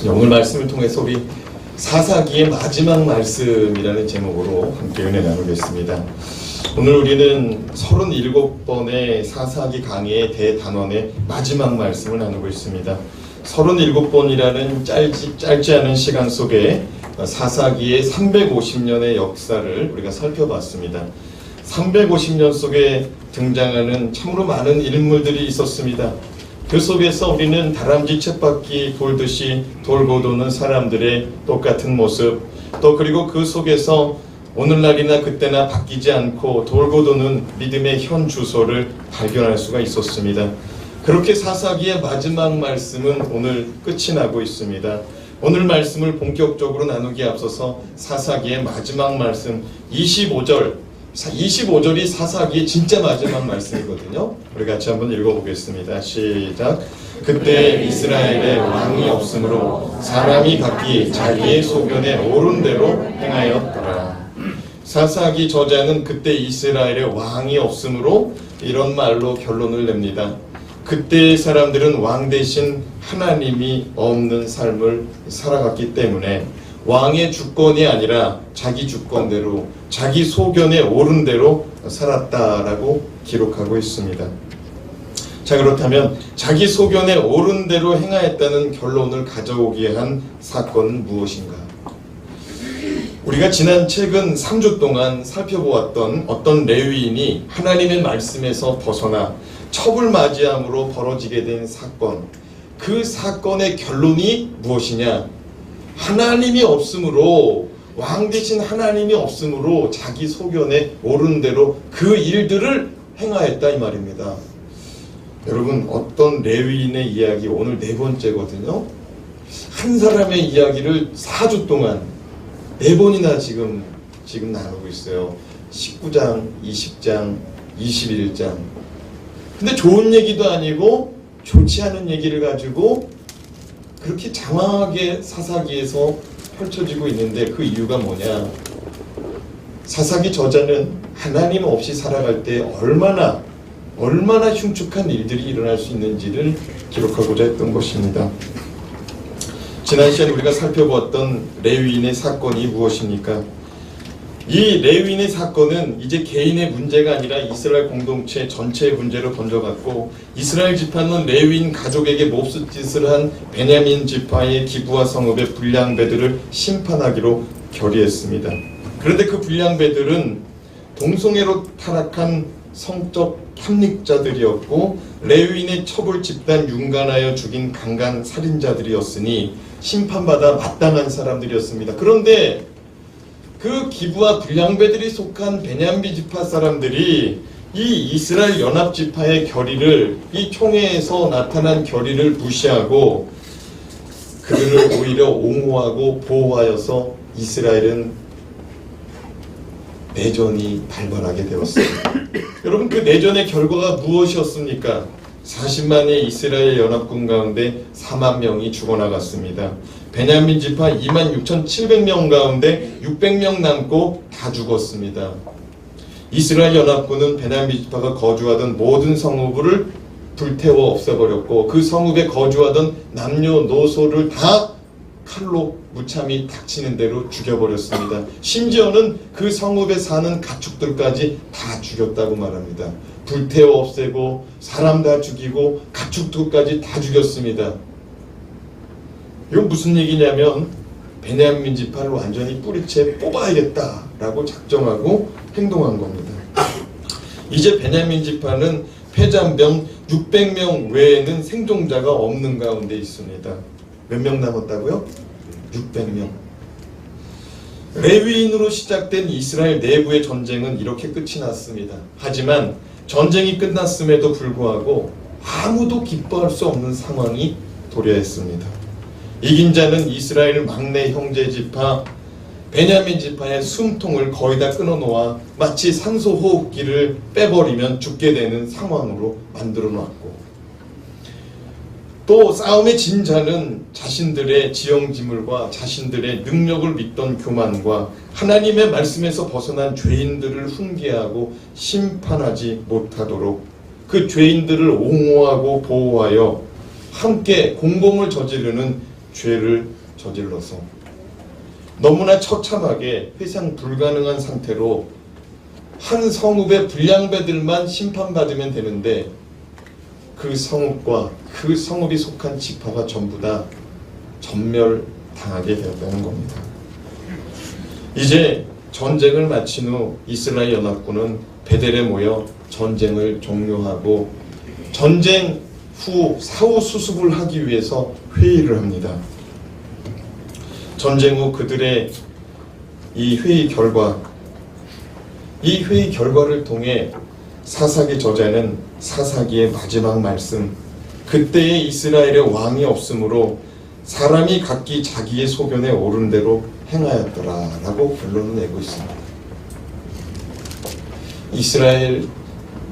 오늘 말씀을 통해서 우리 사사기의 마지막 말씀이라는 제목으로 함께 은혜 나누겠습니다. 오늘 우리는 37번의 사사기 강의의 대단원의 마지막 말씀을 나누고 있습니다. 37번이라는 짧지 않은 시간 속에 사사기의 350년의 역사를 우리가 살펴봤습니다. 350년 속에 등장하는 참으로 많은 인물들이 있었습니다. 그 속에서 우리는 다람쥐 쳇바퀴 돌듯이 돌고 도는 사람들의 똑같은 모습, 또 그리고 그 속에서 오늘날이나 그때나 바뀌지 않고 돌고 도는 믿음의 현 주소를 발견할 수가 있었습니다. 그렇게 사사기의 마지막 말씀은 오늘 끝이 나고 있습니다. 오늘 말씀을 본격적으로 나누기에 앞서서 사사기의 마지막 말씀 25절이 사사기의 진짜 마지막 말씀이거든요. 우리 같이 한번 읽어보겠습니다. 시작. 그때 이스라엘에 왕이 없으므로 사람이 각기 자기의 소견에 옳은 대로 행하였더라. 사사기 저자는 그때 이스라엘에 왕이 없으므로 이런 말로 결론을 냅니다. 그때의 사람들은 왕 대신 하나님이 없는 삶을 살아갔기 때문에 왕의 주권이 아니라 자기 주권대로 자기 소견에 옳은 대로 살았다라고 기록하고 있습니다. 자, 그렇다면 자기 소견에 옳은 대로 행하였다는 결론을 가져오게 한 사건은 무엇인가? 우리가 지난 최근 3주 동안 살펴보았던 어떤 레위인이 하나님의 말씀에서 벗어나 첩을 맞이함으로 벌어지게 된 사건, 그 사건의 결론이 무엇이냐? 하나님이 없으므로, 왕 대신 하나님이 없으므로 자기 소견에 옳은 대로 그 일들을 행하였다 이 말입니다. 여러분, 어떤 레위인의 이야기 오늘 네 번째거든요. 한 사람의 이야기를 4주 동안 4번이나 지금 나누고 있어요. 19장, 20장, 21장. 근데 좋은 얘기도 아니고 좋지 않은 얘기를 가지고 그렇게 장황하게 사사기에서 펼쳐지고 있는데 그 이유가 뭐냐? 사사기 저자는 하나님 없이 살아갈 때 얼마나 흉측한 일들이 일어날 수 있는지를 기록하고자 했던 것입니다. 지난 시간에 우리가 살펴보았던 레위인의 사건이 무엇입니까? 이 레위인의 사건은 이제 개인의 문제가 아니라 이스라엘 공동체 전체의 문제로 번져갔고, 이스라엘 지파는 레위인 가족에게 몹쓸 짓을 한 베냐민 지파의 기부와 성읍의 불량배들을 심판하기로 결의했습니다. 그런데 그 불량배들은 동성애로 타락한 성적 탐닉자들이었고, 레위인의 첩을 집단 융간하여 죽인 강간 살인자들이었으니 심판받아 마땅한 사람들이었습니다. 그런데 그 기부와 불량배들이 속한 베냐민 지파 사람들이 이 이스라엘 연합 지파의 결의를, 이 총회에서 나타난 결의를 무시하고 그들을 오히려 옹호하고 보호하여서 이스라엘은 내전이 발발하게 되었습니다. 여러분, 그 내전의 결과가 무엇이었습니까? 40만의 이스라엘 연합군 가운데 4만 명이 죽어나갔습니다. 베냐민 지파 26,700명 가운데 600명 남고 다 죽었습니다. 이스라엘 연합군은 베냐민 지파가 거주하던 모든 성읍을 불태워 없애버렸고, 그 성읍에 거주하던 남녀노소를 다 칼로 무참히 닥치는 대로 죽여버렸습니다. 심지어는 그 성읍에 사는 가축들까지 다 죽였다고 말합니다. 불태워 없애고 사람 다 죽이고 가축들까지 다 죽였습니다. 이건 무슨 얘기냐면 베냐민 지파를 완전히 뿌리채 뽑아야겠다라고 작정하고 행동한 겁니다. 이제 베냐민 지파는 패잔병 600명 외에는 생존자가 없는 가운데 있습니다. 몇 명 남았다고요? 600명. 레위인으로 시작된 이스라엘 내부의 전쟁은 이렇게 끝이 났습니다. 하지만 전쟁이 끝났음에도 불구하고 아무도 기뻐할 수 없는 상황이 도래했습니다. 이긴 자는 이스라엘 막내 형제 지파 베냐민 지파의 숨통을 거의 다 끊어놓아 마치 산소 호흡기를 빼버리면 죽게 되는 상황으로 만들어 놨고, 또 싸움에 진 자는 자신들의 지형지물과 자신들의 능력을 믿던 교만과 하나님의 말씀에서 벗어난 죄인들을 훈계하고 심판하지 못하도록 그 죄인들을 옹호하고 보호하여 함께 공범을 저지르는 죄를 저질러서 너무나 처참하게 회상 불가능한 상태로 한 성읍의 불량배들만 심판받으면 되는데 그 성읍과 그 성읍이 속한 지파가 전부 다 전멸당하게 되었다는 겁니다. 이제 전쟁을 마친 후 이스라엘 연합군은 베델에 모여 전쟁을 종료하고 전쟁 후 사후 수습을 하기 위해서 회의를 합니다. 전쟁 후 그들의 이 회의 결과를 통해 사사기 저자는 사사기의 마지막 말씀, 그때에 이스라엘의 왕이 없으므로 사람이 각기 자기의 소견에 오른 대로 행하였더라 라고 결론을 내고 있습니다. 이스라엘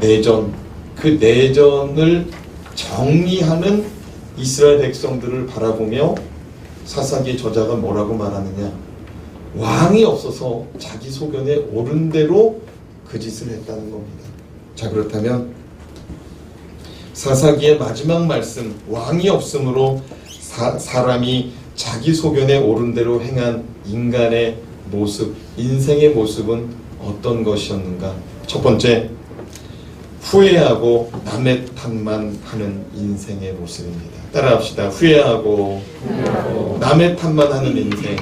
내전, 그 내전을 정리하는 이스라엘 백성들을 바라보며 사사기 저자가 뭐라고 말하느냐, 왕이 없어서 자기 소견에 옳은 대로 그 짓을 했다는 겁니다. 자, 그렇다면 사사기의 마지막 말씀, 왕이 없으므로 사람이 자기 소견에 옳은 대로 행한 인간의 모습, 인생의 모습은 어떤 것이었는가? 첫 번째, 후회하고 남의 탓만 하는 인생의 모습입니다. 따라합시다. 후회하고 남의 탓만 하는 인생.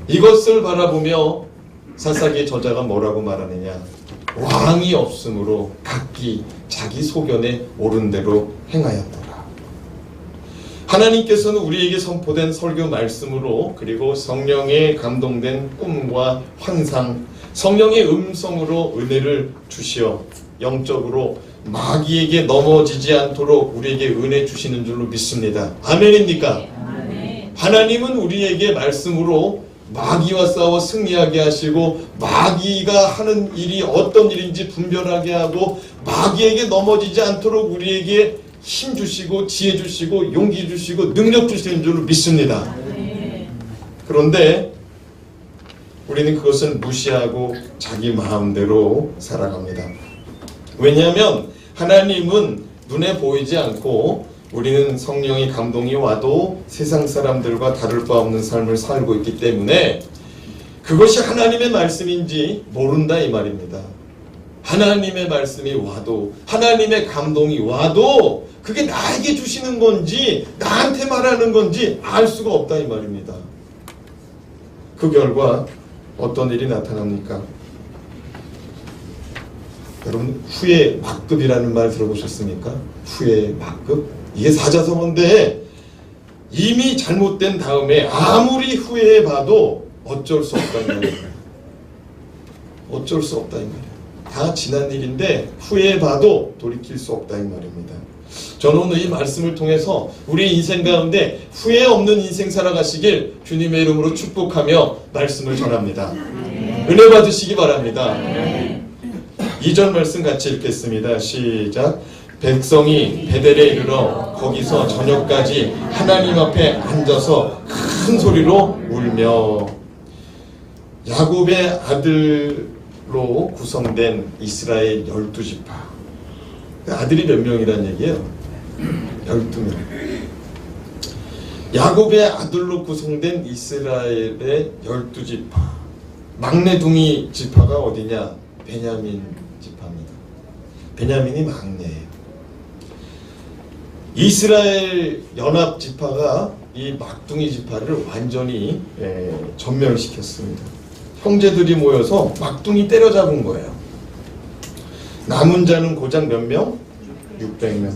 이것을 바라보며 사사기의 저자가 뭐라고 말하느냐, 왕이 없으므로 각기 자기 소견에 옳은 대로 행하였더라. 하나님께서는 우리에게 선포된 설교 말씀으로, 그리고 성령에 감동된 꿈과 환상, 성령의 음성으로 은혜를 주시어 영적으로 마귀에게 넘어지지 않도록 우리에게 은혜 주시는 줄로 믿습니다. 아멘입니까? 아멘. 하나님은 우리에게 말씀으로 마귀와 싸워 승리하게 하시고, 마귀가 하는 일이 어떤 일인지 분별하게 하고, 마귀에게 넘어지지 않도록 우리에게 힘 주시고 지혜 주시고 용기 주시고 능력 주시는 줄로 믿습니다. 그런데 우리는 그것을 무시하고 자기 마음대로 살아갑니다. 왜냐하면 하나님은 눈에 보이지 않고 우리는 성령의 감동이 와도 세상 사람들과 다를 바 없는 삶을 살고 있기 때문에 그것이 하나님의 말씀인지 모른다 이 말입니다. 하나님의 말씀이 와도, 하나님의 감동이 와도 그게 나에게 주시는 건지 나한테 말하는 건지 알 수가 없다 이 말입니다. 그 결과 어떤 일이 나타납니까? 여러분, 후회 막급이라는 말 들어보셨습니까? 후회 막급? 이게 사자성어인데 이미 잘못된 다음에 아무리 후회해봐도 어쩔 수 없다는 말입니다. 어쩔 수 없다 이 말이에요. 다 지난 일인데 후회해봐도 돌이킬 수 없다 이 말입니다. 저는 오늘 이 말씀을 통해서 우리 인생 가운데 후회 없는 인생 살아가시길 주님의 이름으로 축복하며 말씀을 전합니다. 은혜 받으시기 바랍니다. 2절 말씀 같이 읽겠습니다. 시작. 백성이 베델에 이르러 거기서 저녁까지 하나님 앞에 앉아서 큰 소리로 울며, 야곱의 아들로 구성된 이스라엘 12지파, 아들이 몇 명이란 얘기예요? 12명. 야곱의 아들로 구성된 이스라엘의 12지파, 막내둥이 지파가 어디냐? 베냐민 지파입니다. 베냐민이 막내예요. 이스라엘 연합 지파가 이 막둥이 지파를 완전히 전멸시켰습니다. 형제들이 모여서 막둥이 때려잡은 거예요. 남은 자는 고작 몇 명? 600명.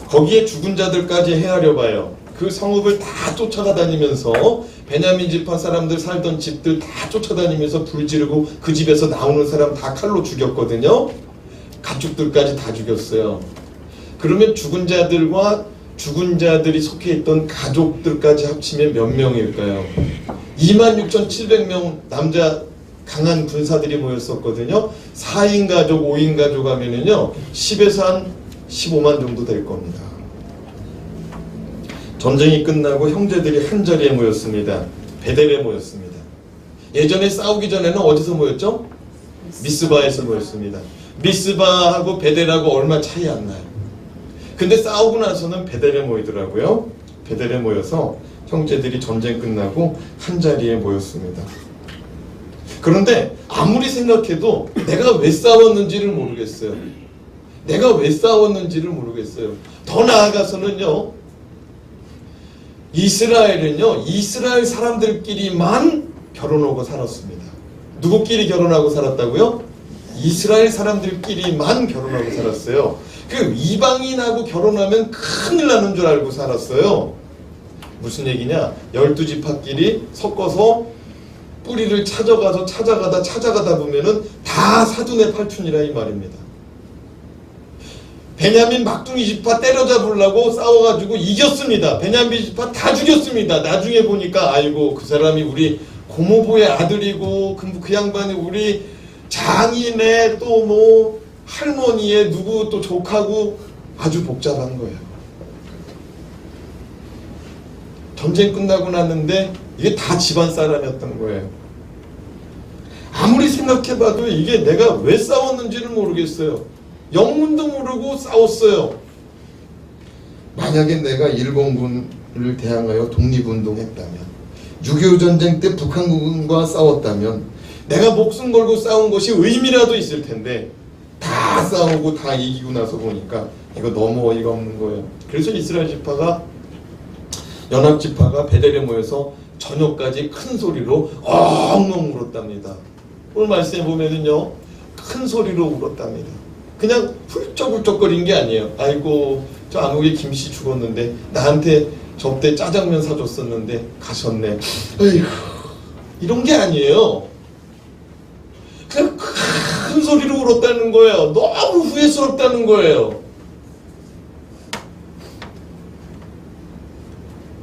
거기에 죽은 자들까지 헤아려 봐요. 그 성읍을 다 쫓아다니면서 베냐민 지파 사람들 살던 집들 다 쫓아다니면서 불 지르고 그 집에서 나오는 사람 다 칼로 죽였거든요. 가축들까지 다 죽였어요. 그러면 죽은 자들과 죽은 자들이 속해 있던 가족들까지 합치면 몇 명일까요? 26,700명 남자 강한 군사들이 모였었거든요. 4인 가족, 5인 가족 하면은요 10에서 한 15만 정도 될 겁니다. 전쟁이 끝나고 형제들이 한 자리에 모였습니다. 베델에 모였습니다. 예전에 싸우기 전에는 어디서 모였죠? 미스바에서 모였습니다. 미스바하고 베델하고 얼마 차이 안 나요. 근데 싸우고 나서는 베델에 모이더라고요. 베델에 모여서 형제들이 전쟁 끝나고 한 자리에 모였습니다. 그런데 아무리 생각해도 내가 왜 싸웠는지를 모르겠어요. 내가 왜 싸웠는지를 모르겠어요. 더 나아가서는요, 이스라엘은요, 이스라엘 사람들끼리만 결혼하고 살았습니다. 누구끼리 결혼하고 살았다고요? 이스라엘 사람들끼리만 결혼하고 살았어요. 그 이방인하고 결혼하면 큰일 나는 줄 알고 살았어요. 무슨 얘기냐? 12지파끼리 섞어서 뿌리를 찾아가다 보면은 다 사돈의 팔촌이라 이 말입니다. 베냐민 막둥이 지파 때려잡으려고 싸워가지고 이겼습니다. 베냐민 지파 다 죽였습니다. 나중에 보니까 아이고 그 사람이 우리 고모부의 아들이고 그 양반이 우리 장인의 또 뭐 할머니의 누구 또 조카고 아주 복잡한 거예요. 전쟁 끝나고 났는데 이게 다 집안 사람이었던 거예요. 아무리 생각해봐도 이게 내가 왜 싸웠는지를 모르겠어요. 영문도 모르고 싸웠어요. 만약에 내가 일본군을 대항하여 독립운동했다면, 6.25 전쟁 때 북한군과 싸웠다면 내가 목숨 걸고 싸운 것이 의미라도 있을 텐데 다 싸우고 다 이기고 나서 보니까 이거 너무 어이가 없는 거예요. 그래서 이스라엘 지파가, 연합지파가 베델에 모여서 저녁까지 큰 소리로 엉엉 울었답니다. 오늘 말씀해 보면은요, 큰 소리로 울었답니다. 그냥 훌쩍훌쩍거린 게 아니에요. 아이고 저 아무개 김씨 죽었는데 나한테 접대 짜장면 사줬었는데 가셨네. 에이구, 이런 게 아니에요. 그냥 큰 소리로 울었다는 거예요. 너무 후회스럽다는 거예요.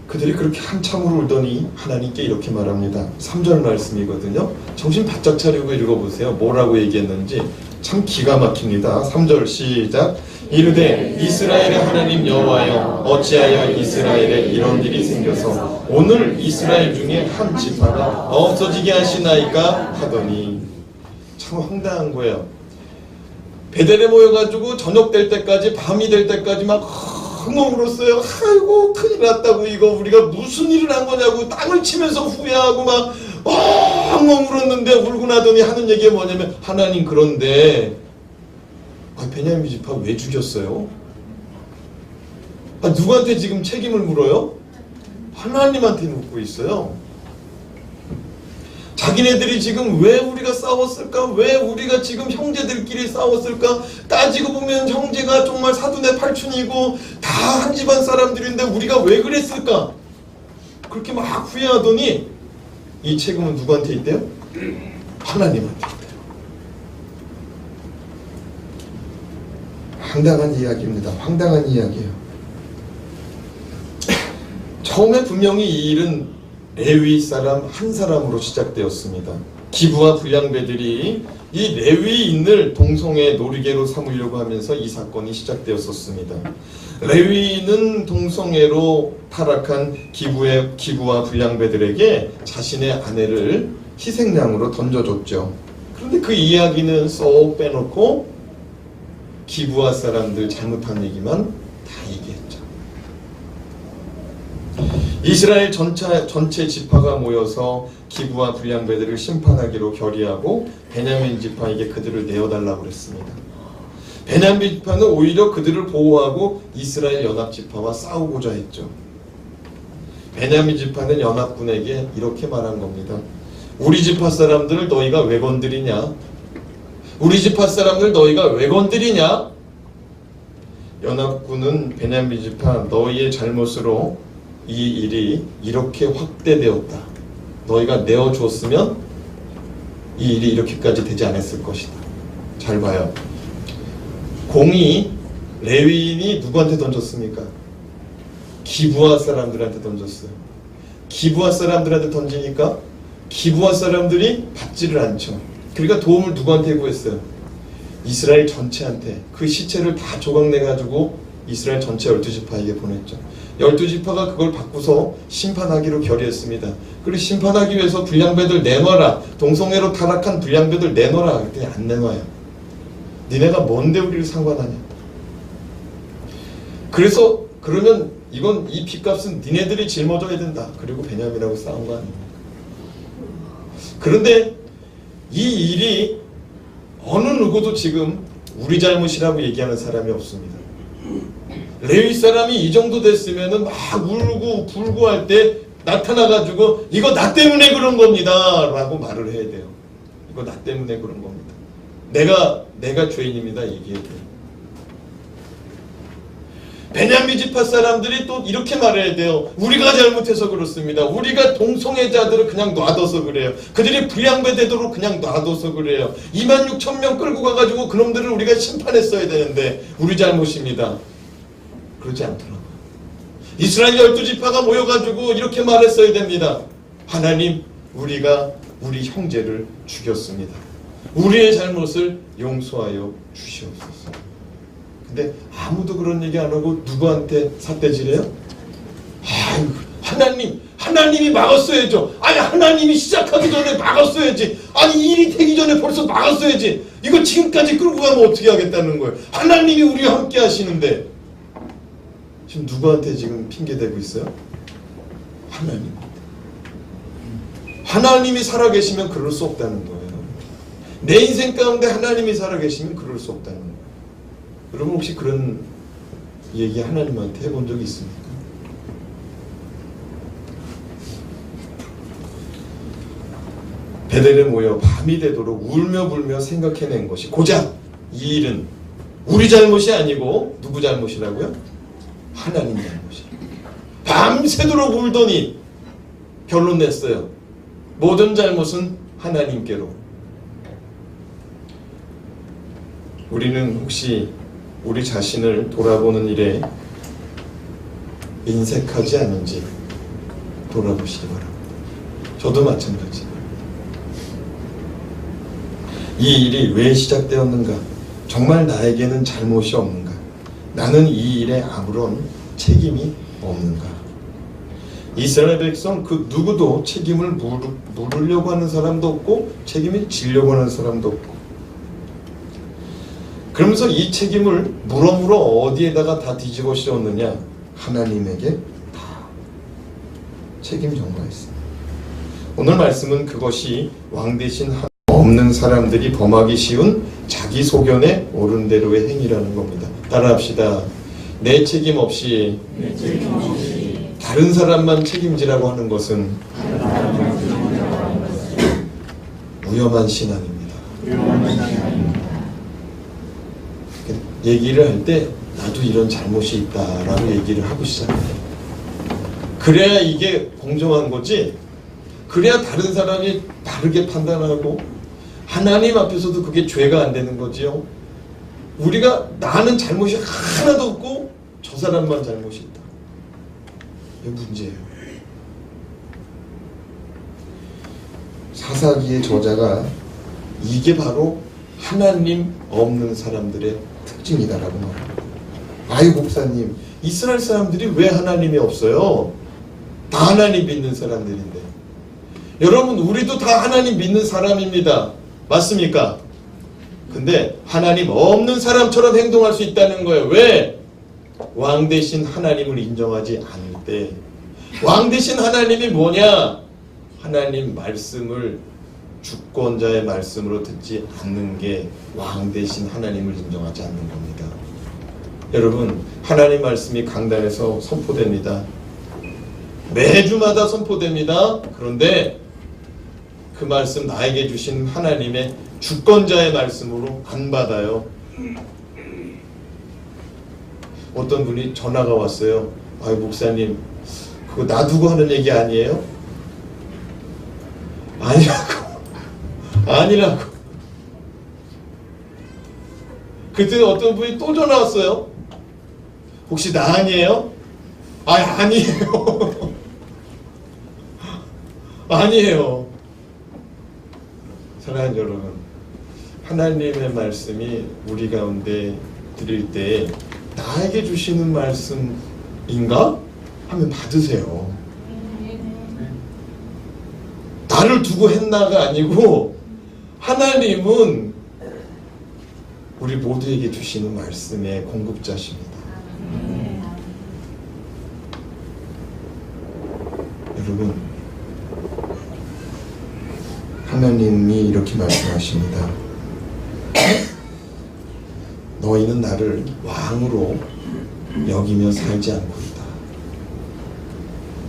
그들이 그렇게 한참으로 울더니 하나님께 이렇게 말합니다. 3절 말씀이거든요. 정신 바짝 차리고 읽어보세요. 뭐라고 얘기했는지 참 기가 막힙니다. 3절 시작. 이르되 이스라엘의 하나님 여호와여, 어찌하여 이스라엘에 이런 일이 생겨서 오늘 이스라엘 중에 한 지파가 없어지게 하시나이까 하더니. 참 황당한 거예요. 베델에 모여가지고 저녁 될 때까지, 밤이 될 때까지 막 엉엉 울었어요. 아이고 큰일 났다고, 이거 우리가 무슨 일을 한 거냐고 땅을 치면서 후회하고 막 엉엉 울었는데, 울고 나더니 하는 얘기가 뭐냐면, 하나님 그런데 베냐민 지파 왜 죽였어요? 누구한테 지금 책임을 물어요? 하나님한테 묻고 있어요. 자기네들이 지금 왜 우리가 싸웠을까? 왜 우리가 지금 형제들끼리 싸웠을까? 따지고 보면 형제가 정말 사돈의 팔촌이고 다 한 집안 사람들인데 우리가 왜 그랬을까? 그렇게 막 후회하더니 이 책임은 누구한테 있대요? 하나님한테 있대요. 황당한 이야기입니다. 황당한 이야기예요. 처음에 분명히 이 일은 레위 사람 한 사람으로 시작되었습니다. 기부와 불량배들이 이 레위인을 동성애 놀이개로 삼으려고 하면서 이 사건이 시작되었었습니다. 레위인은 동성애로 타락한 기부와 불량배들에게 자신의 아내를 희생양으로 던져줬죠. 그런데 그 이야기는 쏙 빼놓고 기부와 사람들 잘못한 얘기만 다 얘기했죠. 이스라엘 전체 지파가 모여서 기부와 불량배들을 심판하기로 결의하고 베냐민 지파에게 그들을 내어달라고 그랬습니다. 베냐민 지파는 오히려 그들을 보호하고 이스라엘 연합 지파와 싸우고자 했죠. 베냐민 지파는 연합군에게 이렇게 말한 겁니다. 우리 지파 사람들을 너희가 왜 건드리냐? 우리 지파 사람들 너희가 왜 건드리냐? 연합군은 베냐민 지파, 너희의 잘못으로 이 일이 이렇게 확대되었다. 너희가 내어주었으면 이 일이 이렇게까지 되지 않았을 것이다. 잘 봐요. 공이 레위인이 누구한테 던졌습니까? 기부하 사람들한테 던졌어요. 기부하 사람들한테 던지니까 기부하 사람들이 받지를 않죠. 그러니까 도움을 누구한테 구했어요? 이스라엘 전체한테. 그 시체를 다 조각내가지고 이스라엘 전체 12지파에게 보냈죠. 12지파가 그걸 바꾸서 심판하기로 결의했습니다. 그리고 심판하기 위해서 불량배들 내놔라. 동성애로 타락한 불량배들 내놔라. 그랬더니 안 내놔요. 니네가 뭔데 우리를 상관하냐. 그래서 그러면 이건 이 핏값은 니네들이 짊어져야 된다. 그리고 베냐민하고 싸운 거 아닙니까? 그런데 이 일이 어느 누구도 지금 우리 잘못이라고 얘기하는 사람이 없습니다. 레위 사람이 이 정도 됐으면은 막 울고 불고 할 때 나타나가지고 이거 나 때문에 그런 겁니다 라고 말을 해야 돼요. 이거 나 때문에 그런 겁니다. 내가 죄인입니다 얘기해야 돼요. 베냐민 지파 사람들이 또 이렇게 말해야 돼요. 우리가 잘못해서 그렇습니다. 우리가 동성애자들을 그냥 놔둬서 그래요. 그들이 불량배되도록 그냥 놔둬서 그래요. 26,000명 끌고 가가지고 그놈들을 우리가 심판했어야 되는데 우리 잘못입니다. 그러지 않더라고요. 이스라엘 12지파가 모여가지고 이렇게 말했어야 됩니다. 하나님, 우리가 우리 형제를 죽였습니다. 우리의 잘못을 용서하여 주시옵소서. 근데 아무도 그런 얘기 안 하고 누구한테 삿대질해요? 아유, 하나님이 막았어야죠. 아니, 하나님이 시작하기 전에 막았어야지. 아니, 일이 되기 전에 벌써 막았어야지. 이거 지금까지 끌고 가면 어떻게 하겠다는 거예요? 하나님이 우리와 함께 하시는데 지금 누구한테 지금 핑계대고 있어요? 하나님. 하나님이 살아계시면 그럴 수 없다는 거예요. 내 인생 가운데 하나님이 살아계시면 그럴 수 없다는 거예요. 여러분 혹시 그런 얘기 하나님한테 해본 적이 있습니까? 베델에 모여 밤이 되도록 울며 불며 생각해낸 것이 고작 이 일은 우리 잘못이 아니고 누구 잘못이라고요? 하나님 잘못이에요. 밤새도록 울더니 결론 냈어요. 모든 잘못은 하나님께로. 우리는 혹시 우리 자신을 돌아보는 일에 인색하지 않은지 돌아보시기 바랍니다. 저도 마찬가지. 이 일이 왜 시작되었는가? 정말 나에게는 잘못이 없는가? 나는 이 일에 아무런 책임이 없는가? 이스라엘 백성 그 누구도 책임을 물으려고 하는 사람도 없고 책임을 지려고 하는 사람도 없고, 그러면서 이 책임을 물어물어 어디에다가 다 뒤집어 씌웠느냐? 하나님에게 다 책임 전가했습니다. 오늘 말씀은 그것이 왕 대신 없는 사람들이 범하기 쉬운 자기 소견에 옳은 대로의 행위라는 겁니다. 따라합시다. 내 책임 없이 다른 사람만 책임지라고 하는 것은 위험한 신앙입니다. 얘기를 할 때 나도 이런 잘못이 있다라고 얘기를 하고 시작해요. 그래야 이게 공정한 거지. 그래야 다른 사람이 다르게 판단하고 하나님 앞에서도 그게 죄가 안 되는 거지요. 우리가 나는 잘못이 하나도 없고 저 사람만 잘못이 있다. 이게 문제예요. 사사기의 저자가 이게 바로 하나님 없는 사람들의 특징이다라고 말합니다. 아이 목사님, 이스라엘 사람들이 왜 하나님이 없어요? 다 하나님 믿는 사람들인데. 여러분, 우리도 다 하나님 믿는 사람입니다. 맞습니까? 근데 하나님 없는 사람처럼 행동할 수 있다는 거예요. 왜? 왕 대신 하나님을 인정하지 않을 때. 왕 대신 하나님이 뭐냐? 하나님 말씀을 주권자의 말씀으로 듣지 않는 게 왕 대신 하나님을 인정하지 않는 겁니다. 여러분, 하나님 말씀이 강단에서 선포됩니다. 매주마다 선포됩니다. 그런데 그 말씀 나에게 주신 하나님의 주권자의 말씀으로 안 받아요. 어떤 분이 전화가 왔어요. 아유 목사님, 그거 놔두고 하는 얘기 아니에요? 아니라고. 그때 어떤 분이 또 전화 왔어요. 혹시 나 아니에요? 아니에요. 아니에요. 사랑하는 여러분, 하나님의 말씀이 우리 가운데 드릴 때 나에게 주시는 말씀인가? 하면 받으세요. 나를 두고 했나가 아니고 하나님은 우리 모두에게 주시는 말씀의 공급자십니다. 여러분, 하나님이 이렇게 말씀하십니다. 너희는 나를 왕으로 여기며 살지 않고이다.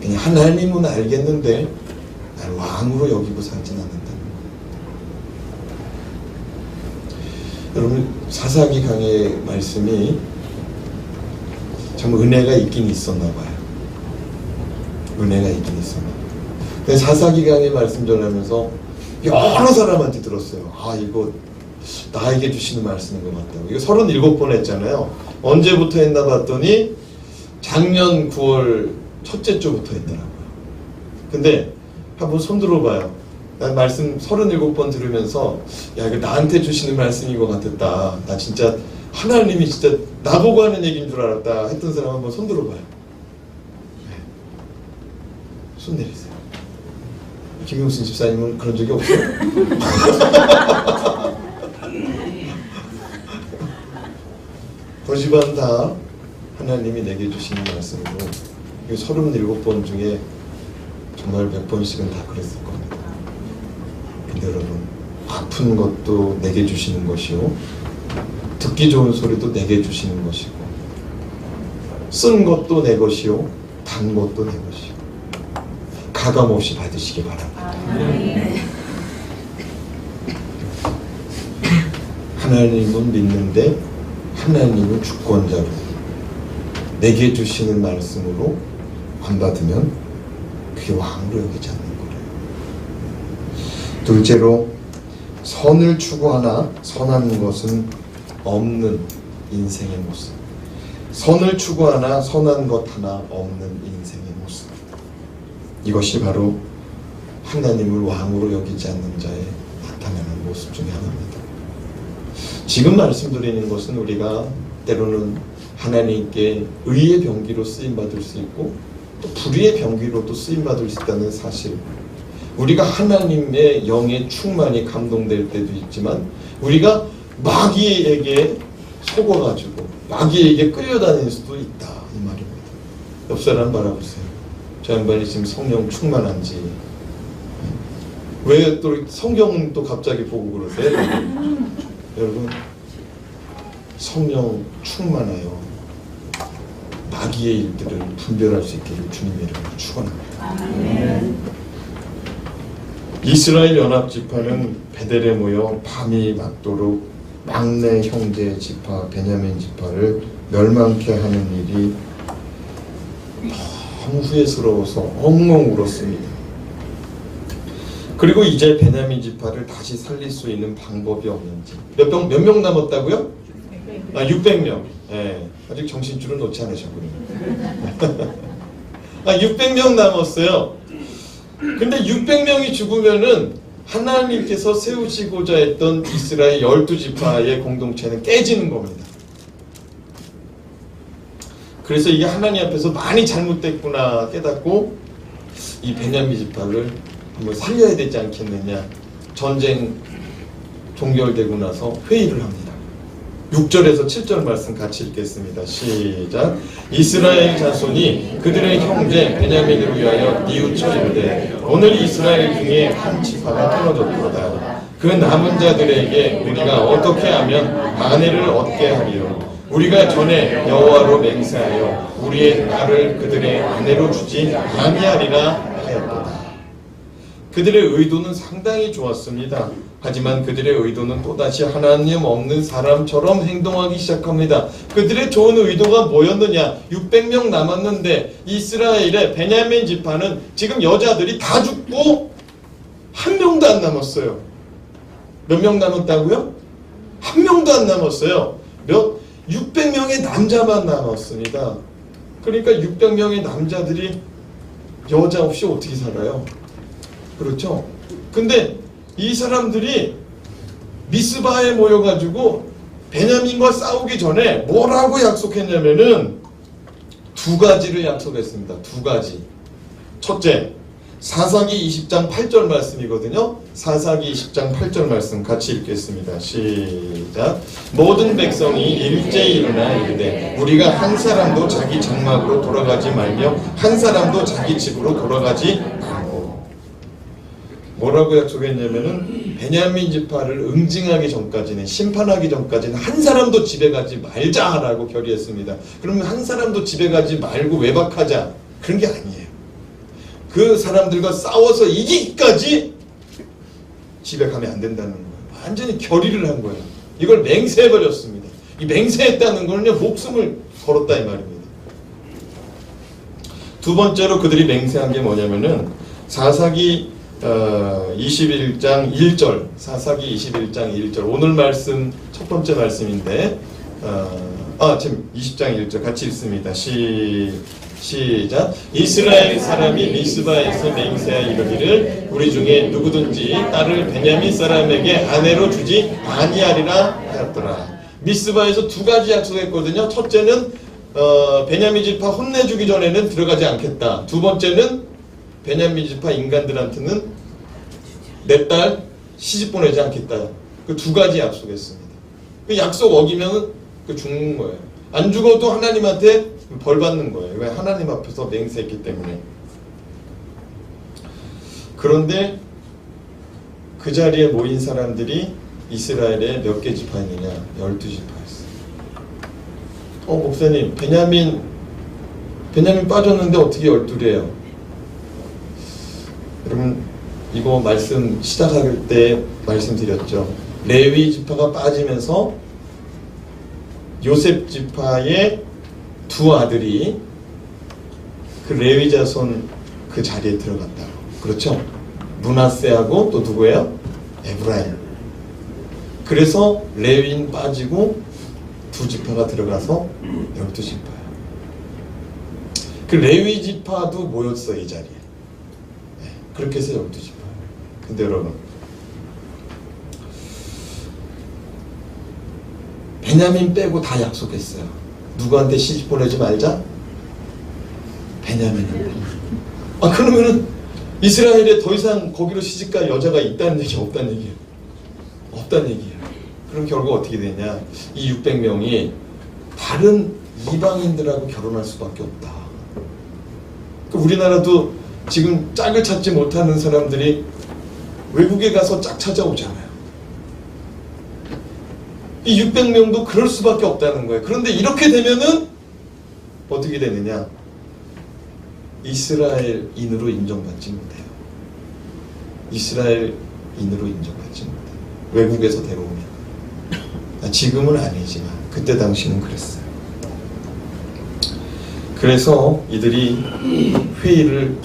그냥 하나님은 알겠는데 나를 왕으로 여기고 살진 않는다는 것. 여러분, 사사기 강의 말씀이 참 은혜가 있긴 있었나 봐요. 은혜가 있긴 있었나 봐요. 근데 사사기 강의 말씀 전하면서 여러 사람한테 들었어요. 아, 이거 나에게 주시는 말씀인 것 같다고. 이거 37번 했잖아요. 언제부터 했나 봤더니 작년 9월 첫째 주부터 했더라고요. 근데 한번 손 들어봐요. 난 말씀 37번 들으면서 야, 이거 나한테 주시는 말씀인 것 같았다. 나 진짜 하나님이 진짜 나보고 하는 얘기인 줄 알았다 했던 사람 한번 손 들어봐요. 네. 손 내리세요. 김용순 집사님은 그런 적이 없어요? 그 집안 다 하나님이 내게 주시는 말씀으로 37번 중에 정말 100번씩은 다 그랬을 겁니다. 근데 여러분, 아픈 것도 내게 주시는 것이요, 듣기 좋은 소리도 내게 주시는 것이고, 쓴 것도 내 것이요, 단 것도 내 것이요. 가감없이 받으시기 바랍니다. 하나님은 믿는데 하나님은 주권자로 내게 주시는 말씀으로 안 받으면 그게 왕으로 여기지 않는 거래요. 둘째로, 선을 추구하나 선한 것은 없는 인생의 모습. 선을 추구하나 선한 것 하나 없는 인생의 모습. 이것이 바로 하나님을 왕으로 여기지 않는 자의 나타나는 모습 중에 하나입니다. 지금 말씀드리는 것은 우리가 때로는 하나님께 의의 병기로 쓰임받을 수 있고 또 불의의 병기로도 쓰임받을 수 있다는 사실, 우리가 하나님의 영의 충만히 감동될 때도 있지만 우리가 마귀에게 속아가지고 마귀에게 끌려다닐 수도 있다, 이 말입니다. 옆 사람 바라보세요. 저 양반이 지금 성령 충만한지, 왜 또 성경 또 갑자기 보고 그러세요? 여러분, 성령 충만하여 마귀의 일들을 분별할 수 있기를 주님의 이름으로 축원합니다. 이스라엘 연합지파는 베델에 모여 밤이 맞도록 막내 형제 지파 베냐민 지파를 멸망케 하는 일이 너무 후회스러워서 엉엉 울었습니다. 그리고 이제 베냐민 지파를 다시 살릴 수 있는 방법이 없는지. 몇 명 남았다고요? 600명. 예, 아직 정신줄은 놓지 않으셨군요. 600명 남았어요. 근데 600명이 죽으면은 하나님께서 세우시고자 했던 이스라엘 12지파의 공동체는 깨지는 겁니다. 그래서 이게 하나님 앞에서 많이 잘못됐구나 깨닫고 이 베냐민 지파를 한번 살려야 되지 않겠느냐, 전쟁 종결되고 나서 회의를 합니다. 6절에서 7절 말씀 같이 읽겠습니다. 시작. 이스라엘 자손이 그들의 형제 베냐민을 위하여 뉘우쳐지는데 오늘 이스라엘 중에 한 지파가 끊어졌도다. 그 남은 자들에게 우리가 어떻게 하면 만회를 얻게 하리요. 우리가 전에 여호와로 맹세하여 우리의 딸을 그들의 아내로 주지 아니하리라 하였도다. 그들의 의도는 상당히 좋았습니다. 하지만 그들의 의도는 또다시 하나님 없는 사람처럼 행동하기 시작합니다. 그들의 좋은 의도가 뭐였느냐? 600명 남았는데 이스라엘의 베냐민 지파는 지금 여자들이 다 죽고 한 명도 안 남았어요. 몇 명 남았다고요? 한 명도 안 남았어요. 600명의 남자만 남았습니다. 그러니까 600명의 남자들이 여자 없이 어떻게 살아요? 그렇죠? 근데 이 사람들이 미스바에 모여가지고 베냐민과 싸우기 전에 뭐라고 약속했냐면은 두 가지를 약속했습니다. 두 가지. 첫째, 사사기 20장 8절 말씀이거든요. 사사기 20장 8절 말씀 같이 읽겠습니다. 시작. 모든 백성이 일제히 일어나 이르되 우리가 한 사람도 자기 장막으로 돌아가지 말며 한 사람도 자기 집으로 돌아가지 말고. 뭐라고 약속했냐면은 베냐민 지파를 응징하기 전까지는, 심판하기 전까지는 한 사람도 집에 가지 말자라고 결의했습니다. 그러면 한 사람도 집에 가지 말고 외박하자, 그런 게 아니에요. 그 사람들과 싸워서 이기기까지 집에 가면 안 된다는 거예요. 완전히 결의를 한 거예요. 이걸 맹세해버렸습니다. 이 맹세했다는 거는요, 목숨을 걸었다 이 말입니다. 두 번째로 그들이 맹세한 게 뭐냐면은 사사기 21장 1절, 사사기 21장 1절, 오늘 말씀 첫 번째 말씀인데 지금 20장 1절 같이 읽습니다. 시작. 이스라엘 사람이 미스바에서 맹세하여 이르기를 우리 중에 누구든지 딸을 베냐민 사람에게 아내로 주지 아니하리라 하였더라. 미스바에서 두 가지 약속했거든요. 첫째는 베냐민 지파 혼내주기 전에는 들어가지 않겠다. 두 번째는 베냐민 지파 인간들한테는 내 딸 시집 보내지 않겠다. 그 두 가지 약속했습니다. 그 약속 어기면 그 죽는 거예요. 안 죽어도 하나님한테 벌 받는 거예요. 왜? 하나님 앞에서 맹세했기 때문에. 그런데 그 자리에 모인 사람들이 이스라엘에 몇 개 지파였느냐? 12지파였어요. 목사님, 베냐민 빠졌는데 어떻게 12래요? 여러분, 이거 말씀 시작할 때 말씀드렸죠. 레위 지파가 빠지면서 요셉 지파의 두 아들이 그 레위 자손 그 자리에 들어갔다. 그렇죠? 므낫세하고 또 누구예요? 에브라임. 그래서 레위인 빠지고 두 지파가 들어가서 12지파예요. 그 레위 지파도 모였어 이 자리에. 그렇게 해서 12지파예요. 근데 여러분, 베냐민 빼고 다 약속했어요. 누구한테 시집 보내지 말자? 베냐민한테. 그러면은 이스라엘에 더 이상 거기로 시집갈 여자가 있다는 얘기, 없다는 얘기예요? 없다는 얘기예요. 그럼 결국 어떻게 되냐? 이 600명이 다른 이방인들하고 결혼할 수밖에 없다. 우리나라도 지금 짝을 찾지 못하는 사람들이 외국에 가서 짝 찾아오잖아요. 이 600명도 그럴 수밖에 없다는 거예요. 그런데 이렇게 되면은 어떻게 되느냐? 이스라엘인으로 인정받지 못해요. 이스라엘인으로 인정받지 못해요. 외국에서 데려오면. 지금은 아니지만 그때 당시는 그랬어요. 그래서 이들이 회의를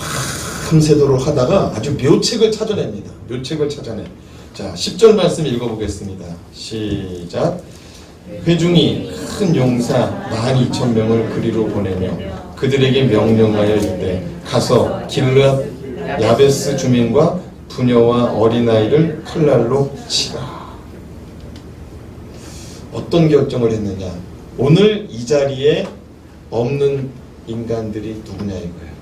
밤새도록 하다가 아주 묘책을 찾아냅니다. 묘책을 찾아내. 자, 10절 말씀 읽어보겠습니다. 시작. 회중이 큰 용사 12,000명을 그리로 보내며 그들에게 명령하여 이르되 가서 길르앗 야베스 주민과 부녀와 어린아이를 칼날로 치라. 어떤 결정을 했느냐? 오늘 이 자리에 없는 인간들이 누구냐 이거예요.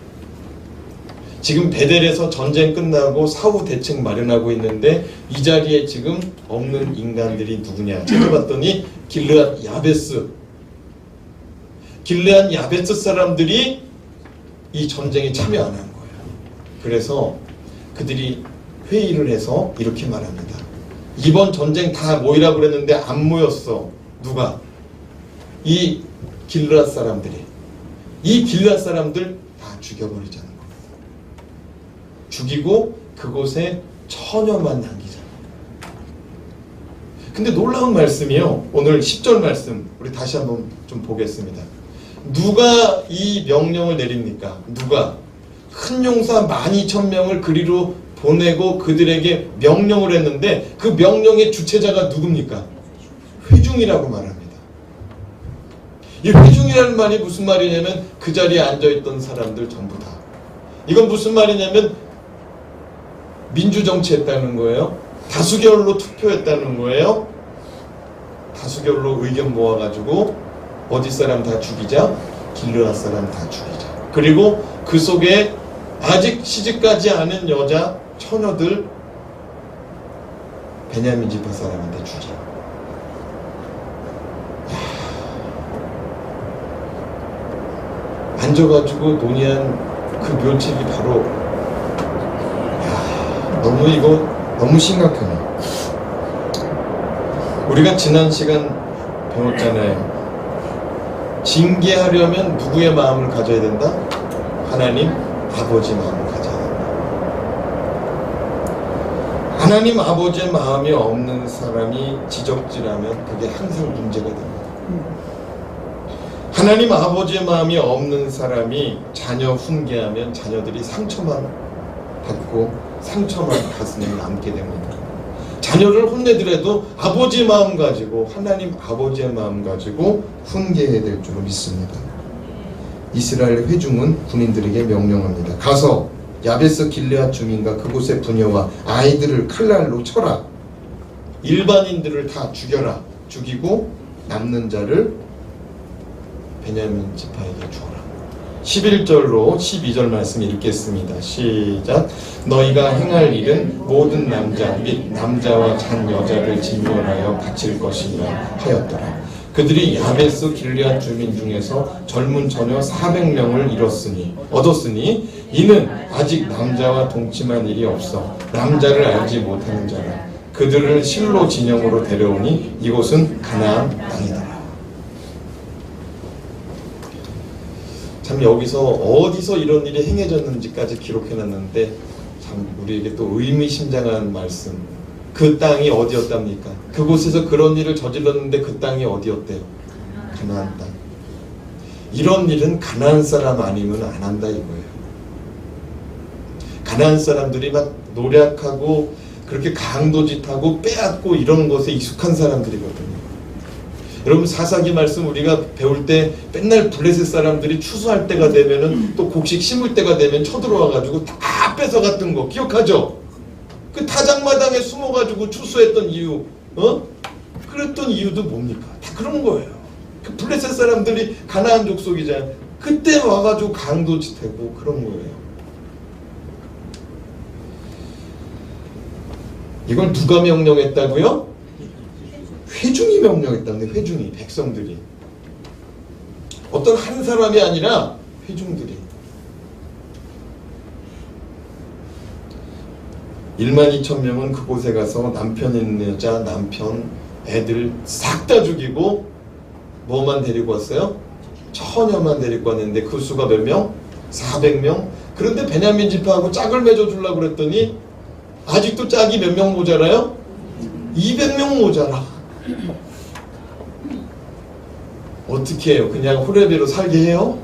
지금 베델에서 전쟁 끝나고 사후 대책 마련하고 있는데 이 자리에 지금 없는 인간들이 누구냐? 찾아봤더니 길르앗 야베스. 길르앗 야베스 사람들이 이 전쟁에 참여 안 한 거예요. 그래서 그들이 회의를 해서 이렇게 말합니다. 이번 전쟁 다 모이라고 그랬는데 안 모였어. 누가? 이 길르앗 사람들이. 이 길르앗 사람들 다 죽여버리자는 거예요. 죽이고 그곳에 처녀만 남기자. 근데 놀라운 말씀이요. 오늘 10절 말씀 우리 다시 한번 좀 보겠습니다. 누가 이 명령을 내립니까? 누가? 큰 용사 12,000명을 그리로 보내고 그들에게 명령을 했는데 그 명령의 주체자가 누굽니까? 회중이라고 말합니다. 이 회중이라는 말이 무슨 말이냐면 그 자리에 앉아있던 사람들 전부 다. 이건 무슨 말이냐면 민주정치했다는 거예요. 다수결로 투표했다는 거예요. 다수결로 의견 모아가지고 어디 사람 다 죽이자, 길르앗 사람 다 죽이자. 그리고 그 속에 아직 시집가지 않은 여자 처녀들 베냐민 지파 사람한테 주자. 앉아가지고 논의한 그 묘책이 바로 너무 이거 너무 심각하네. 우리가 지난 시간 배웠잖아요. 징계하려면 누구의 마음을 가져야 된다? 하나님 아버지 마음을 가져야 된다. 하나님 아버지의 마음이 없는 사람이 지적질하면 그게 항상 문제가 됩니다. 하나님 아버지의 마음이 없는 사람이 자녀 훈계하면 자녀들이 상처만 받고 상처만 가슴에 남게 됩니다. 자녀를 혼내더라도 아버지의 마음 가지고 하나님 아버지의 마음 가지고 훈계해야 될 줄 믿습니다. 이스라엘 회중은 군인들에게 명령합니다. 가서 야베스 길르앗 주민과 그곳의 부녀와 아이들을 칼날로 쳐라. 일반인들을 다 죽여라. 죽이고 남는 자를 베냐민 지파에게 주어라. 11절로 12절 말씀 읽겠습니다. 시작. 너희가 행할 일은 모든 남자 및 남자와 잔 여자를 진멸하여 바칠 것이라 하였더라. 그들이 야베스 길르앗 주민 중에서 젊은 처녀 400명을 얻었으니 이는 아직 남자와 동침한 일이 없어 남자를 알지 못하는 자라. 그들을 실로 진영으로 데려오니 이곳은 가나안 땅이더라. 참 여기서 어디서 이런 일이 행해졌는지까지 기록해놨는데 참 우리에게 또 의미심장한 말씀. 그 땅이 어디였답니까? 그곳에서 그런 일을 저질렀는데 그 땅이 어디였대요? 가나안 땅. 이런 일은 가나안 사람 아니면 안 한다 이거예요. 가나안 사람들이 막 노력하고 그렇게 강도짓하고 빼앗고 이런 것에 익숙한 사람들이거든요. 여러분 사사기 말씀 우리가 배울 때 맨날 블레셋 사람들이 추수할 때가 되면은 또 곡식 심을 때가 되면 쳐들어와가지고 다 뺏어갔던 거 기억하죠? 그 타작마당에 숨어가지고 추수했던 이유, 그랬던 이유도 뭡니까? 다 그런 거예요. 그 블레셋 사람들이 가나안 족속이잖아요. 그때 와가지고 강도짓하고 그런 거예요. 이걸 누가 명령했다고요? 회중이 명령했다는데 회중이 백성들이 어떤 한 사람이 아니라 회중들이 12,000명은 그곳에 가서 남편 있는 여자, 남편, 애들 싹 다 죽이고 뭐만 데리고 왔어요? 처녀만 데리고 왔는데 그 수가 몇 명? 400명? 그런데 베냐민 지파하고 짝을 맺어주려고 그랬더니 아직도 짝이 몇 명 모자라요? 200명 모자라. 어떻게 해요? 그냥 호레비로 살게 해요?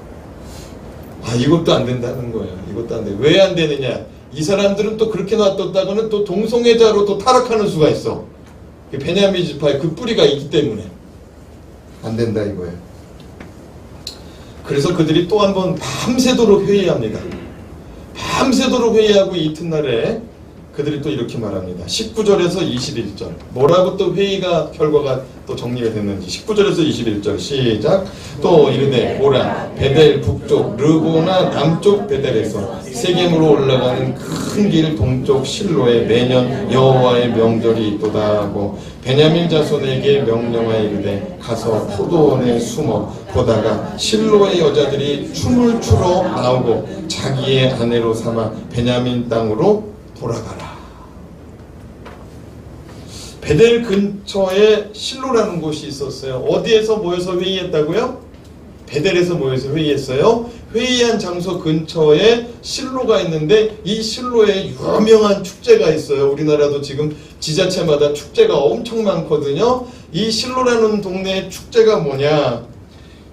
아, 이것도 안 된다는 거예요. 이것도 안 돼. 왜 안 되느냐? 이 사람들은 또 그렇게 놔뒀다가는 또 동성애자로 또 타락하는 수가 있어. 베냐민 지파에 그 뿌리가 있기 때문에 안 된다 이거예요. 그래서 그들이 또 한 번 밤새도록 회의합니다. 밤새도록 회의하고 이튿날에 그들이 또 이렇게 말합니다. 19절에서 21절. 뭐라고 또 회의가 결과가 또 정리가 됐는지. 19절에서 21절 시작. 또 이르되 보라 베델 북쪽 르보나 남쪽 베델에서 세겜으로 올라가는 큰 길 동쪽 실로에 매년 여호와의 명절이 있도다 하고 베냐민 자손에게 명령하여 이르되 가서 포도원에 숨어 보다가 실로의 여자들이 춤을 추러 나오고 자기의 아내로 삼아 베냐민 땅으로 돌아가라. 베델 근처에 실로라는 곳이 있었어요. 어디에서 모여서 회의했다고요? 베델에서 모여서 회의했어요. 회의한 장소 근처에 실로가 있는데 이 실로에 유명한 축제가 있어요. 우리나라도 지금 지자체마다 축제가 엄청 많거든요. 이 실로라는 동네의 축제가 뭐냐?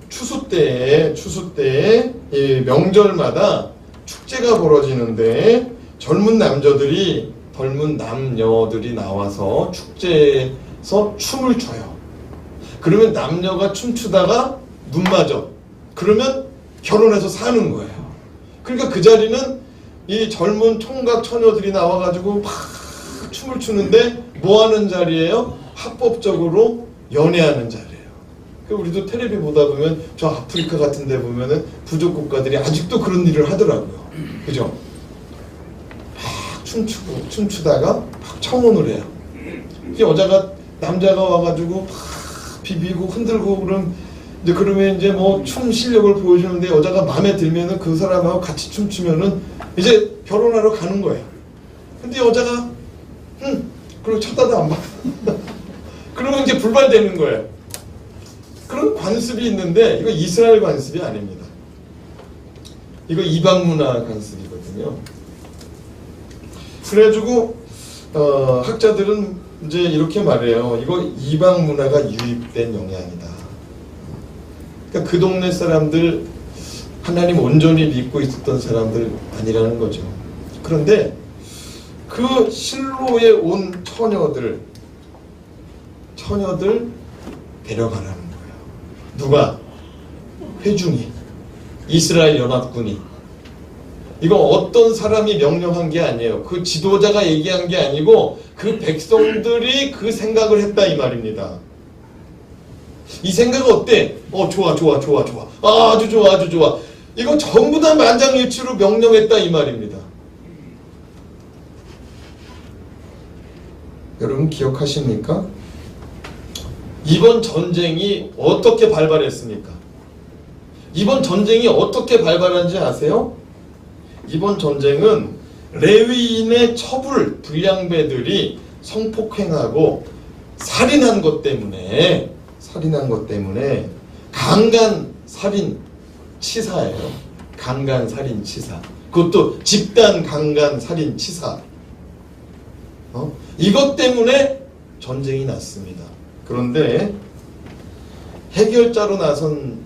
추수 때에 이 명절마다 축제가 벌어지는데 젊은 남녀들이 나와서 축제에서 춤을 춰요. 그러면 남녀가 춤추다가 눈 맞아. 그러면 결혼해서 사는 거예요. 그러니까 그 자리는 이 젊은 총각 처녀들이 나와가지고 막 춤을 추는데 뭐 하는 자리예요? 합법적으로 연애하는 자리예요. 우리도 텔레비 보다 보면 저 아프리카 같은 데 보면은 부족 국가들이 아직도 그런 일을 하더라고요. 그죠? 춤추다가 막 청혼을 해요. 남자가 와가지고 막 비비고 흔들고 그러면 이제 뭐 춤 실력을 보여주는데 여자가 마음에 들면은 그 사람하고 같이 춤추면은 이제 결혼하러 가는 거예요. 근데 여자가 그리고 쳐다도 안 봐. 그러면 이제 불발되는 거예요. 그런 관습이 있는데 이거 이스라엘 관습이 아닙니다. 이거 이방 문화 관습이거든요. 그래가지고 학자들은 이제 이렇게 말해요. 이거 이방 문화가 유입된 영향이다. 그러니까 그 동네 사람들 하나님 온전히 믿고 있었던 사람들 아니라는 거죠. 그런데 그 실로에 온 처녀들 데려가라는 거예요. 누가? 회중이, 이스라엘 연합군이. 이거 어떤 사람이 명령한 게 아니에요. 그 지도자가 얘기한 게 아니고 그 백성들이 그 생각을 했다 이 말입니다. 이 생각 어때? 좋아. 아주 좋아. 이거 전부 다 만장일치로 명령했다 이 말입니다. 여러분 기억하십니까? 이번 전쟁이 어떻게 발발했습니까? 이번 전쟁이 어떻게 발발한지 아세요? 이번 전쟁은 레위인의 처불 불량배들이 성폭행하고 살인한 것 때문에 강간 살인 치사예요. 강간 살인 치사. 그것도 집단 강간 살인 치사. 이것 때문에 전쟁이 났습니다. 그런데 해결자로 나선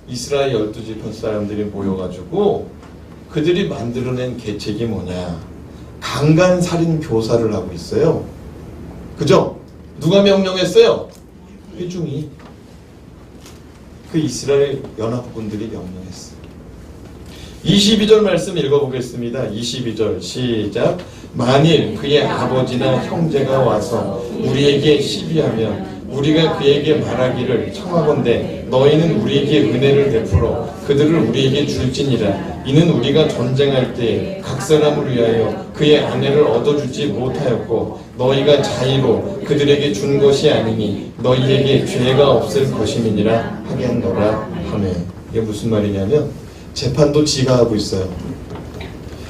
이스라엘 12지파 사람들이 모여가지고 그들이 만들어낸 계책이 뭐냐? 강간살인 교사를 하고 있어요. 그죠? 누가 명령했어요? 회중이. 그 이스라엘 연합군들이 명령했어요. 22절 말씀 읽어보겠습니다. 22절 시작. 만일 그의 아버지나 형제가 와서 우리에게 시비하면 우리가 그에게 말하기를 청하건대 너희는 우리에게 은혜를 베풀어 그들을 우리에게 줄지니라. 이는 우리가 전쟁할 때 각 사람을 위하여 그의 아내를 얻어주지 못하였고 너희가 자의로 그들에게 준 것이 아니니 너희에게 죄가 없을 것임이니라 하겠노라 하네. 이게 무슨 말이냐면 재판도 지가 하고 있어요.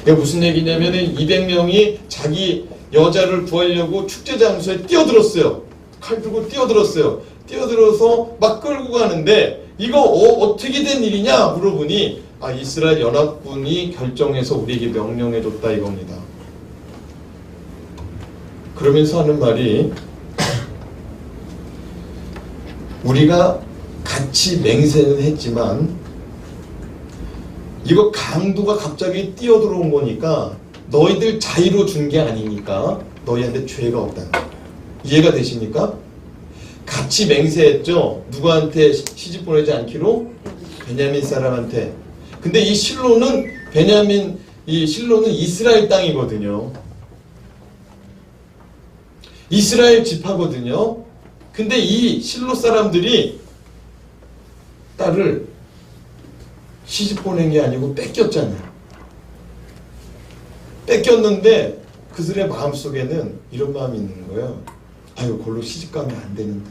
이게 무슨 얘기냐면 200명이 자기 여자를 구하려고 축제 장소에 뛰어들었어요. 칼 들고 뛰어들었어요. 뛰어들어서 막 끌고 가는데 이거 어떻게 된 일이냐 물어보니 이스라엘 연합군이 결정해서 우리에게 명령해줬다 이겁니다. 그러면서 하는 말이 우리가 같이 맹세는 했지만 이거 강도가 갑자기 뛰어들어온 거니까 너희들 자의로 준 게 아니니까 너희한테 죄가 없다. 이해가 되십니까? 같이 맹세했죠. 누구한테 시집 보내지 않기로? 베냐민 사람한테. 근데 이 실로는 실로는 이스라엘 땅이거든요. 이스라엘 지파거든요. 근데 이 실로 사람들이 딸을 시집 보낸 게 아니고 뺏겼잖아요. 뺏겼는데 그들의 마음속에는 이런 마음이 있는 거예요. 걸로 시집 가면 안 되는데.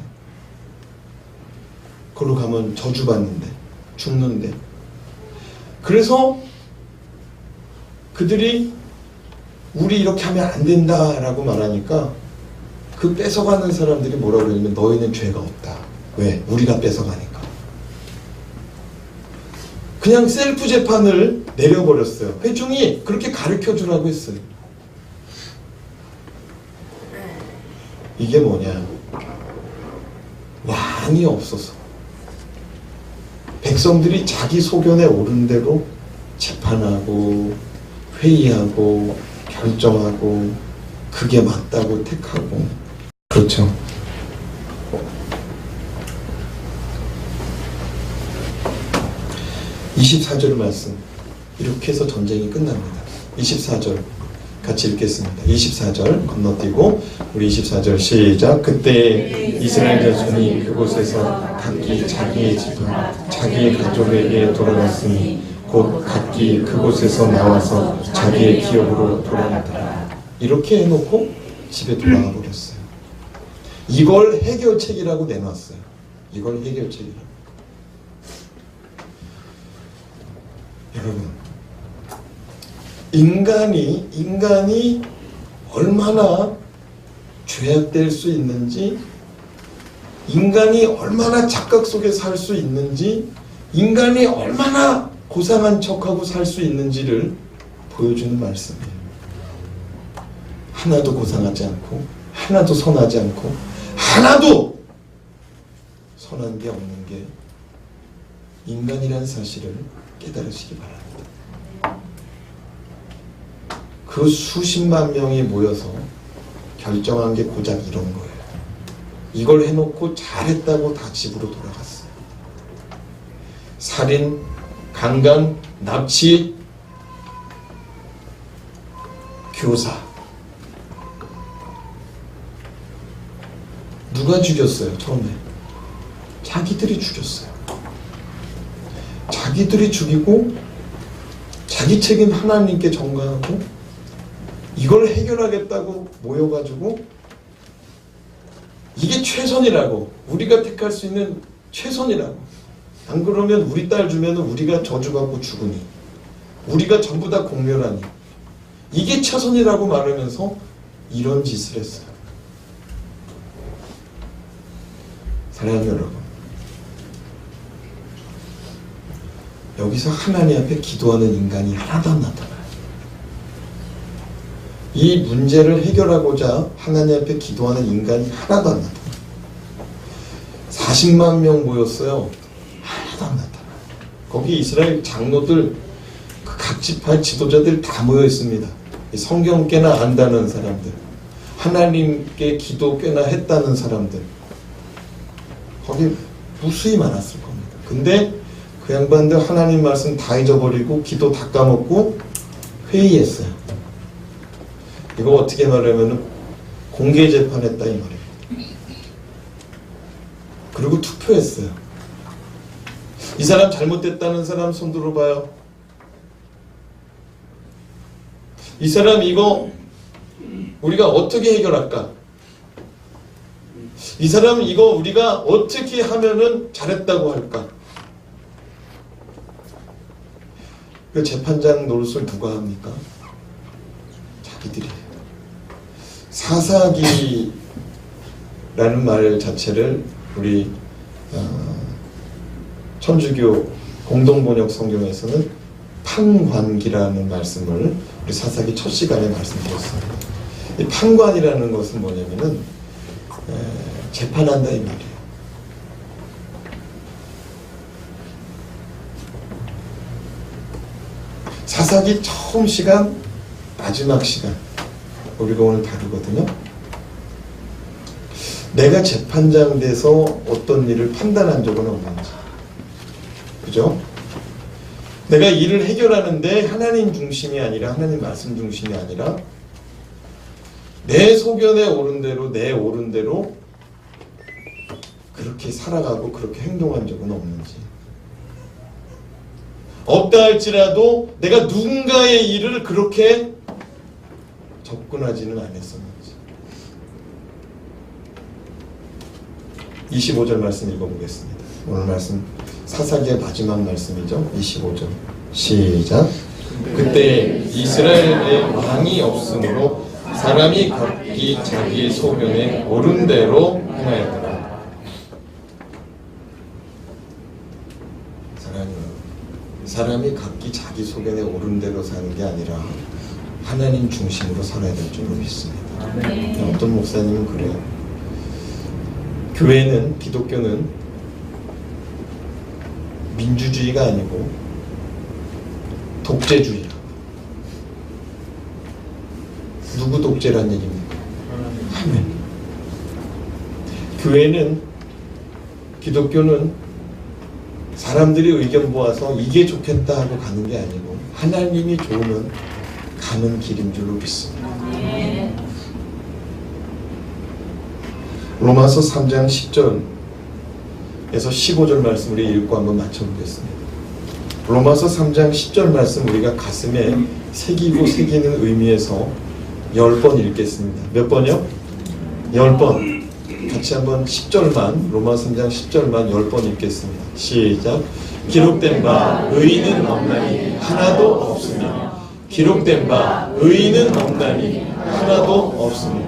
걸로 가면 저주받는데. 죽는데. 그래서 그들이 우리 이렇게 하면 안 된다라고 말하니까 그 뺏어가는 사람들이 뭐라고 그러냐면 너희는 죄가 없다. 왜? 우리가 뺏어가니까. 그냥 셀프 재판을 내려버렸어요. 회중이 그렇게 가르쳐주라고 했어요. 이게 뭐냐? 왕이 없어서 백성들이 자기 소견에 오른 대로 재판하고 회의하고 결정하고 그게 맞다고 택하고. 그렇죠. (24절) 말씀 이렇게 해서 전쟁이 끝납니다. 24절 같이 읽겠습니다. 24절 건너뛰고 우리 24절 시작. 그때 이스라엘 자손이 그곳에서 각기 자기의 집과 자기의 가족에게 돌아갔으니 곧 각기 그곳에서 나와서 자기의 기업으로 돌아가더라. 이렇게 해놓고 집에 돌아가 버렸어요. 이걸 해결책이라고 내놨어요. 이걸 해결책이라고. 여러분, 인간이 얼마나 죄악될 수 있는지, 인간이 얼마나 착각 속에 살 수 있는지, 인간이 얼마나 고상한 척하고 살 수 있는지를 보여주는 말씀이에요. 하나도 고상하지 않고, 하나도 선하지 않고, 하나도 선한 게 없는 게 인간이라는 사실을 깨달으시기 바랍니다. 그 수십만 명이 모여서 결정한 게 고작 이런 거예요. 이걸 해놓고 잘했다고 다 집으로 돌아갔어요. 살인, 강간, 납치, 교사. 누가 죽였어요? 처음에 자기들이 죽였어요. 자기들이 죽이고 자기 책임 하나님께 전가하고 이걸 해결하겠다고 모여가지고 이게 최선이라고, 우리가 택할 수 있는 최선이라고, 안 그러면 우리 딸 주면 우리가 저주받고 죽으니, 우리가 전부 다 공멸하니, 이게 최선이라고 말하면서 이런 짓을 했어요. 사랑하는 여러분, 여기서 하나님 앞에 기도하는 인간이 하나도 안 나타나요. 이 문제를 해결하고자 하나님 앞에 기도하는 인간이 하나도 안 나타나요. 40만 명 모였어요. 하나도 안 나타나요. 거기 이스라엘 장로들, 각 지파의 지도자들 다 모여 있습니다. 성경 꽤나 안다는 사람들, 하나님께 기도 꽤나 했다는 사람들, 거기 무수히 많았을 겁니다. 근데 그 양반들 하나님 말씀 다 잊어버리고 기도 다 까먹고 회의했어요. 이거 어떻게 말하면 공개 재판했다 이 말이에요. 그리고 투표했어요. 이 사람 잘못됐다는 사람 손 들어봐요. 이 사람 이거 우리가 어떻게 해결할까? 이 사람 이거 우리가 어떻게 하면은 잘했다고 할까? 그 재판장 노릇을 누가 합니까? 자기들이에요. 사사기라는 말 자체를 우리 천주교 공동번역 성경에서는 판관기라는 말씀을 우리 사사기 첫 시간에 말씀드렸습니다. 이 판관이라는 것은 뭐냐면은 재판한다 이 말이에요. 사사기 처음 시간, 마지막 시간 우리가 오늘 다루거든요. 내가 재판장 돼서 어떤 일을 판단한 적은 없는지, 그죠? 내가 일을 해결하는데 하나님 중심이 아니라, 하나님 말씀 중심이 아니라 내 소견에 오른 대로, 내 옳은 대로 그렇게 살아가고 그렇게 행동한 적은 없는지, 없다 할지라도 내가 누군가의 일을 그렇게 접근하지는 않았었는지. 25절 말씀 읽어보겠습니다. 오늘 말씀 사사기의 마지막 말씀이죠. 25절 시작. 그때 이스라엘에 왕이 없으므로 사람이 각기 자기의 소견에 옳은 대로 행하였더라. 사람이 각기 자기 소견에 옳은 대로 사는 게 아니라 하나님 중심으로 살아야 될 줄 믿습니다. 어떤 목사님은 그래요. 교회는, 기독교는 민주주의가 아니고 독재주의라고. 누구 독재란 얘기입니까? 하나님. 교회는, 기독교는 사람들이 의견 모아서 이게 좋겠다 하고 가는 게 아니고 하나님이 좋으면 가는 길인 줄로 믿습니다. 로마서 3장 10절에서 15절 말씀 우리 읽고 한번 맞춰보겠습니다. 로마서 3장 10절 말씀 우리가 가슴에 새기고 새기는 의미에서 10번 읽겠습니다. 몇 번이요? 10번. 같이 한번 10절만, 로마서 3장 10절만 10번 읽겠습니다. 시작. 기록된 바 의인은 없나니 하나도 없으며 기록된 바 의인은 없나니 하나도 없으며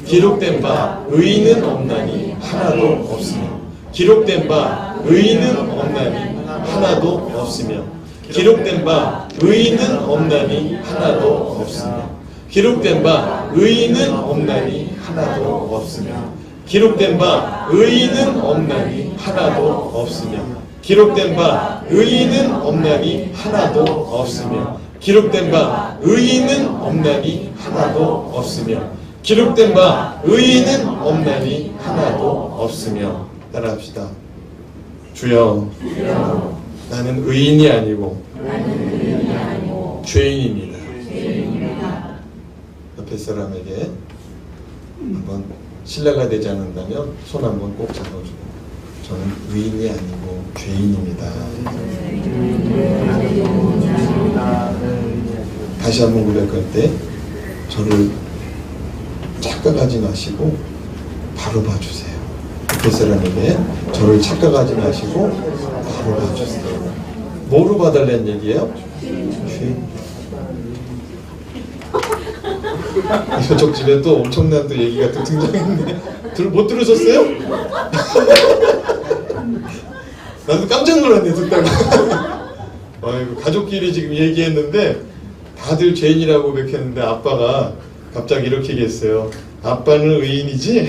기록된 바 의인은 없나니 하나도 없으며 기록된 바 의인은 없나니 하나도 없으며 기록된 바 의인은 없나니 하나도 없으며 기록된 바 의인은 없나니 하나도 없으며 기록된 바 의인은 없나니 하나도 없으며 기록된 바 의인은 없나니 하나도 없으며 기록된 바 의인은 없나니 하나도 없으며 기록된 바 의인은 없나니 하나도 없으며 따라합시다. 주여, 나는 의인이 아니고 죄인입니다. 옆에 사람에게 한번 신뢰가 되지 않는다면 손 한번 꼭 잡아주고, 저는 의인이 아니고 죄인입니다. 다시 한번 고백할 때 저를 착각하지 마시고 바로 봐주세요. 옆에 사람에게 저를 착각하지 마시고 바로 봐주세요. 뭐로 봐달라는 얘기예요? 죄인. 저쪽 집에 또 엄청난 또 얘기가 또 등장했네. 못 들으셨어요? 나도 깜짝 놀랐네 듣다가. 아이고, 가족끼리 지금 얘기했는데 다들 죄인이라고 고백했는데 아빠가 갑자기 이렇게 얘기했어요. 아빠는 의인이지?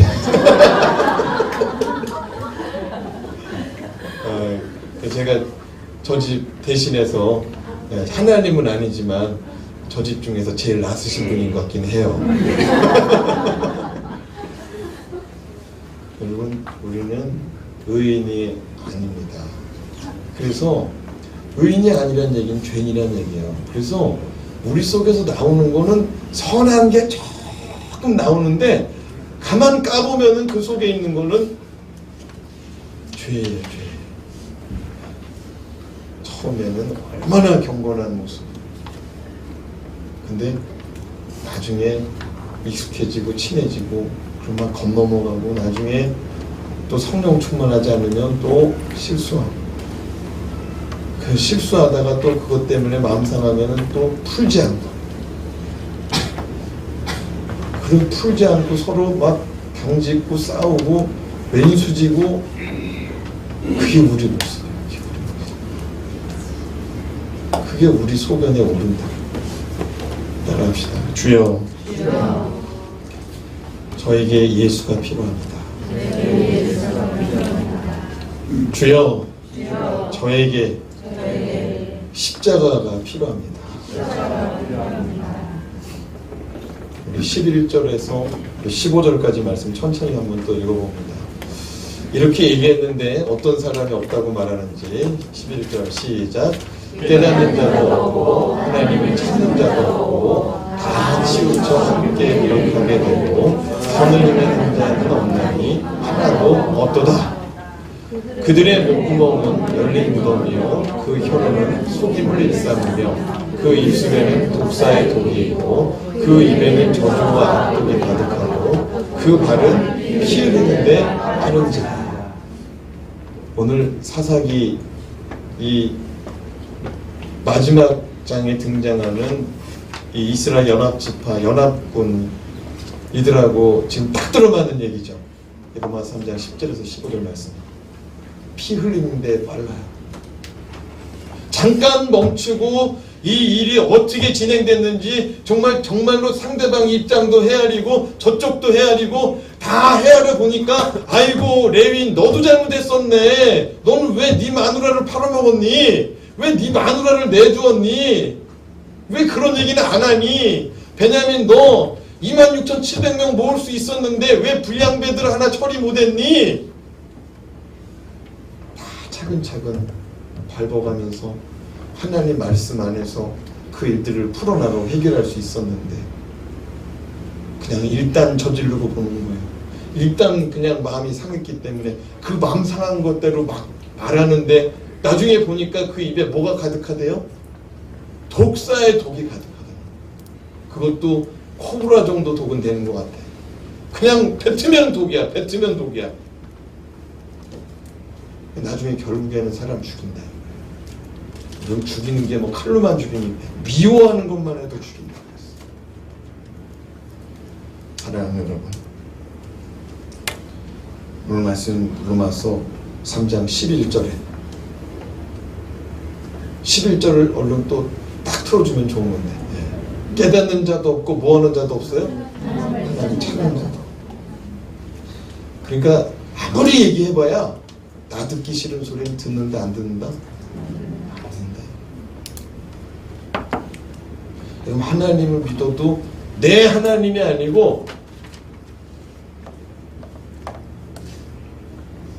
제가 저 집 대신해서 하나님은 아니지만 저 집 중에서 제일 낫으신 분인 것 같긴 해요. 여러분, 우리는 의인이 아닙니다. 그래서 의인이 아니란 얘기는 죄인이란 얘기예요. 그래서 우리 속에서 나오는 거는 선한 게 조금 나오는데 가만 까보면은 그 속에 있는 거는 죄예요, 죄. 처음에는 얼마나 경건한 모습. 근데 나중에 익숙해지고 친해지고 그러면 겁넘어가고 나중에 또 성령 충만하지 않으면 또 실수하고 그 실수하다가 또 그것 때문에 마음 상하면은 또 풀지 않고 그리고 풀지 않고 서로 막 경짓고 싸우고 왼수지고 그게 우리 모습이에요. 그게 우리 소견에 오른다. 따라합시다. 주여, 저에게 예수가 필요합니다. 주여, 저에게 십자가가 필요합니다. 우리 11절에서 15절까지 말씀 천천히 한번 또 읽어봅니다. 이렇게 얘기했는데 어떤 사람이 없다고 말하는지 11절 시작. 깨닫는 자도 없고 하나님을 찾는 자도 없고 다 치우쳐 함께 기록하게 되고 선을 행하는 자는 없나니 하나도 없도다. 그들의 목구멍은 열린 무덤이요 그 혀로는 속임을 일삼으며 그 입술에는 독사의 독이 있고 그 입에는 저주와 악독이 가득하고 그 발은 피 흘리는데 하는 자. 오늘 사사기 이 마지막 장에 등장하는 이 이스라엘 연합지파 연합군 이들하고 지금 딱 들어맞는 얘기죠. 로마서 3장 10절에서 15절 말씀. 피 흘리는데 빨라요. 잠깐 멈추고 이 일이 어떻게 진행됐는지 정말로 상대방 입장도 헤아리고 저쪽도 헤아리고 다 헤아려 보니까 아이고 레윈 너도 잘못했었네. 너는 왜 네 마누라를 팔아먹었니? 왜 네 마누라를 내주었니? 왜 그런 얘기는 안 하니? 베냐민 너 26,700명 모을 수 있었는데 왜 불량배들 하나 처리 못했니? 다 차근차근 밟아가면서 하나님 말씀 안에서 그 일들을 풀어나가고 해결할 수 있었는데 그냥 일단 저지르고 보는 거예요. 일단 그냥 마음이 상했기 때문에 그 마음 상한 것대로 막 말하는데 나중에 보니까 그 입에 뭐가 가득하대요? 독사의 독이 가득하대요. 그것도 코브라 정도 독은 되는 것 같아. 그냥 뱉으면 독이야. 뱉으면 독이야. 나중에 결국에는 사람 죽인다. 넌 죽이는 게 뭐 칼로만 죽이니 미워하는 것만 해도 죽인다. 사랑하는 여러분, 오늘 말씀 로마서 3장 11절을 얼른 또 딱 틀어주면 좋은 건데, 깨닫는 자도 없고 뭐하는 자도 없어요? 하나님 찾는 자도. 그러니까 아무리 얘기해봐야 나 듣기 싫은 소리는 듣는다 안 듣는다? 안 듣는다. 그럼 하나님을 믿어도 내 하나님이 아니고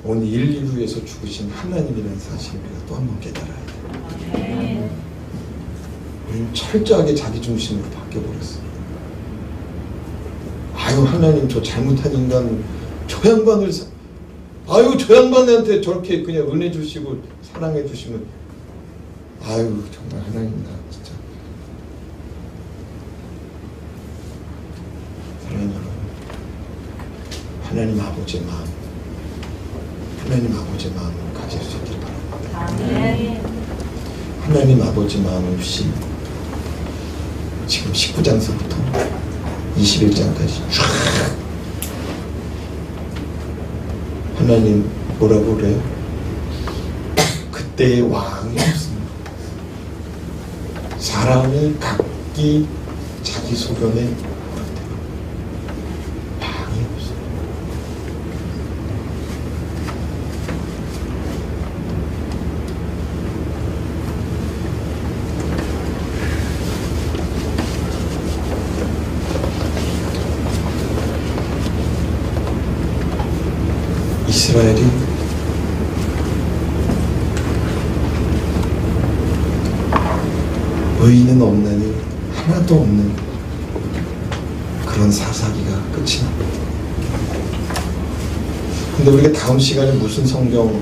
오늘 인류를 위해서 죽으신 하나님이라는 사실을 우리가 또 한 번 깨달아야 돼. 우리는 철저하게 자기중심으로 바뀌어버렸어. 아유, 하나님 저 잘못한 인간 저 양반을 아유, 저 양반한테 저렇게 그냥 은혜 주시고 사랑해 주시면 아유, 정말 하나님 나 진짜. 사랑하는 여러분, 하나님 아버지의 마음, 하나님 아버지의 마음을 가질 수 있길 바랍니다. 하나님 아버지 마음을 주신 지금 19장서부터 21장까지 쫙 하나님 뭐라고 그래요? 그때의 왕이 없습니다. 사람이 각기 자기 소견에 왕이 없어요. 이스라엘이 의인은 없나니 하나도 없는 그런 사사기가 끝이 납니다. 근데 우리가 다음 시간에 무슨 성경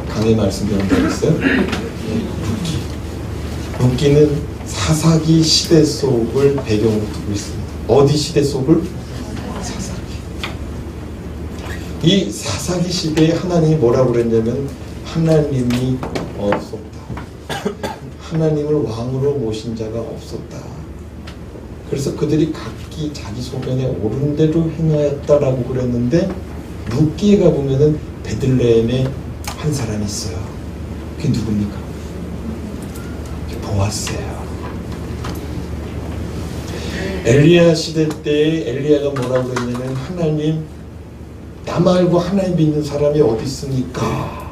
강의 말씀 배운다고 했어요? 룻기. 룻기는 사사기 시대 속을 배경으로 두고 있습니다. 어디 시대 속을? 이 사사기 시대에 하나님이 뭐라고 그랬냐면 하나님이 없었다. 하나님을 왕으로 모신 자가 없었다. 그래서 그들이 각기 자기 소견에 옳은 대로 행하였다라고 그랬는데 룻기에 가보면은 베들레헴에 한 사람이 있어요. 그게 누굽니까? 보아스예요. 엘리야 시대 때 엘리야가 뭐라고 그랬냐면 하나님 나 말고 하나님 믿는 사람이 어디 있습니까?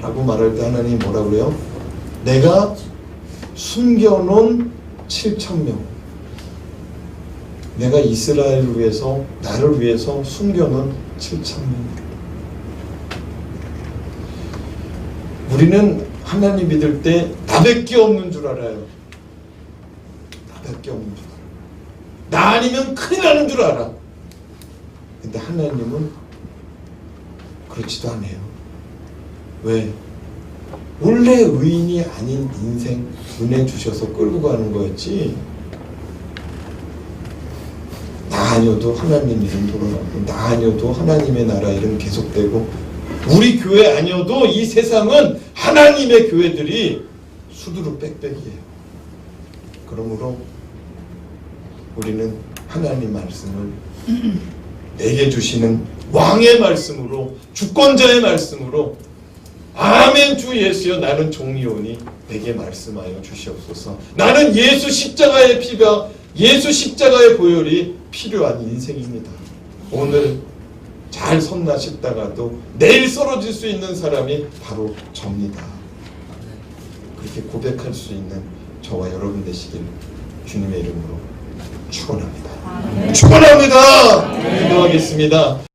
라고 말할 때 하나님이 뭐라고 그래요? 내가 숨겨놓은 7,000명 내가 이스라엘을 위해서 나를 위해서 숨겨놓은 7,000명. 우리는 하나님 믿을 때 나밖에 없는 줄 알아요. 나밖에 없는 줄 알아. 나 아니면 큰일 나는 줄 알아. 근데 하나님은 그렇지도 않아요. 왜? 원래 의인이 아닌 인생 은혜 주셔서 끌고 가는 거였지. 나 아니어도 하나님 이름 돌아가고 나 아니어도 하나님의 나라 이름 계속되고 우리 교회 아니어도 이 세상은 하나님의 교회들이 수두룩 빽빽이에요. 그러므로 우리는 하나님 말씀을 내게 주시는 왕의 말씀으로 주권자의 말씀으로 아멘 주 예수여 나는 종이오니 내게 말씀하여 주시옵소서. 나는 예수 십자가의 피가 예수 십자가의 보혈이 필요한 인생입니다. 오늘 잘 섰나 싶다가도 내일 쓰러질 수 있는 사람이 바로 접니다. 그렇게 고백할 수 있는 저와 여러분 되시길 주님의 이름으로 축원합니다. 축원합니다. 기도하겠습니다.